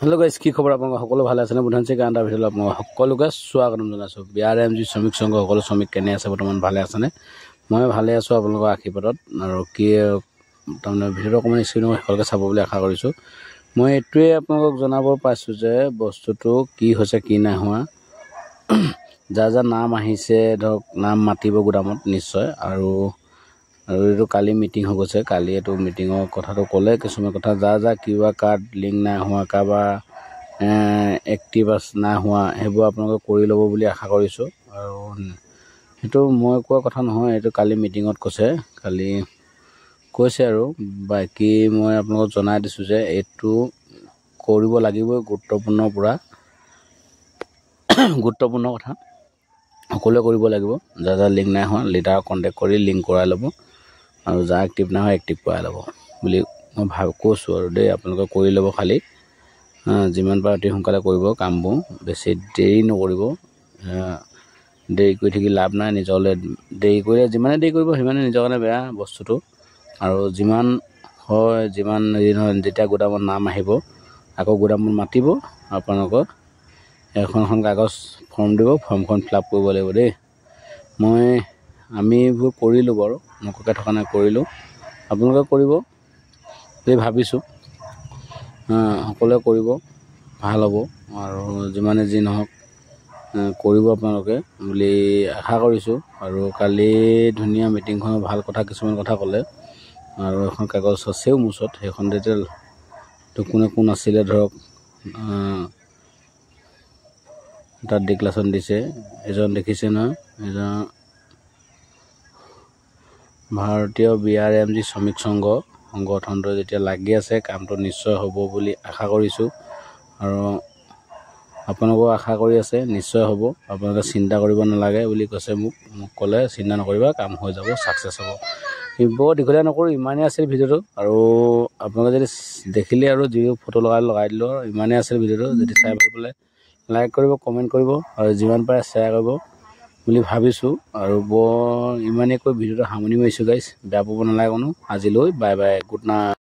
Hello guys की खबर आपन সকলো ভালে আছে না বুধানছে গান এটা ভিডিও আপন সকলোকে স্বাগতম জনাইছো বিআরএমজি শ্ৰমিক সংঘ সকলো শ্ৰমিক কেনে আছে বৰ্তমান ভালে আছে নে মই ভালে আছো আপোনালোকৰ আশীৰ্বাদত আৰু কি তাৰমানে ভিডিও অকমান স্ক্ৰীন সকলোকে চাব বুলি আশা কৰিছো মই এটোৱে আপোনালোকক জনাব পাইছো যে বস্তুটো কি হৈছে কি নাই হোৱা যা নাম আহিছে ধৰক নাম মাতিব গুদামত নিশ্চয় আৰু এটো কালি মিটিং হৈ গৈছে কালি এটো মিটিংৰ কথাটো ক'লে কিছুমান কথা যা কিবা কাৰ্ড লিংক নাই হোৱা কাবা এক্টিভাছ নাই হোৱা হেবোৰ আপোনালোকে কৰি ল'ব বুলি আশা কৰিছো আৰু হেতু মই কোৱা কথা নহয় এটো কালি মিটিংত কৈছে কালি কৈছে আৰু বাকি মই আপোনালোকক জনাই দিছো যে এটো কৰিব লাগিব গুৰুত্বপূৰ্ণ কথা সকলোৱে কৰিব লাগিব যা লিংক নাই হোৱা লিডাৰক কন্টাক্ট কৰি লিংক কৰাই ল'ব আৰু যা এক্টিভ না হয় এক্টিভ কৰাই ল'ব বুলি মই কৈছো আৰু দেই আপোনালোকে কৰি ল'ব খালি যিমান পাৰে অতি সোনকালে কৰিব কামবোৰ বেছি দেৰি নকৰিব দেৰি কৰি থাকি লাভ নাই নিজলে দেৰি কৰিলে যিমানে দেৰি কৰিব সিমানে নিজৰ কাৰণে বেয়া বস্তুটো আৰু যিমান হয় যিমান যেতিয়া গুদামৰ নাম আহিব আকৌ গুদামত মাতিব আপোনালোকক এখন কাগজ ফৰ্ম দিব ফৰ্মখন ফিলআপ কৰিব লাগিব দেই আমি এইবোৰ কৰিলো বাৰু নককে থকা নাই কৰিলো আপোনালোকে কৰিব বুলি ভাবিছো সকলোৱে কৰিব ভাল হ'ব আৰু যিমানে যি নহওক কৰিব আপোনালোকে বুলি আশা কৰিছো আৰু কালি ধুনীয়া মিটিংখন ভাল কথা কিছুমান কথা ক'লে আৰু এখন কাগজ আছেও মুছত সেইখন ডিটেইল কোন আছিলে ধৰক তাত ডিক্লাৰেশ্যন দিছে এজন দেখিছে না এজন ভাৰতীয় বিআৰএমজি শ্ৰমিক সংঘ সংগঠনটো যেতিয়া লাগি আছে কামটো নিশ্চয় হ'ব বুলি আশা কৰিছো আৰু আপোনালোকেও আশা কৰি আছে নিশ্চয় হ'ব আপোনালোকে চিন্তা কৰিব নালাগে বুলি কৈছে মোক ক'লে চিন্তা নকৰিবা কাম হৈ যাব সাকসেস হ'ব বৰ দীঘলীয়া নকৰো ইমানে আছিল ভিডিওটো আৰু আপোনালোকে যদি দেখিলে আৰু যি ফটো লগাই দিলো ইমানে আছিল ভিডিওটো যদি চাই ভাল পালে লাইক কৰিব কমেন্ট কৰিব আৰু যিমান পাৰে শ্বেয়াৰ কৰিব বুলি ভাবিছো আৰু ইমানে কৈ ভিডিওটো সামনি মাৰিছো গাইস বেয়া পাব নালাগে কোনো আজিলৈ বাই বাই গুড নাইট।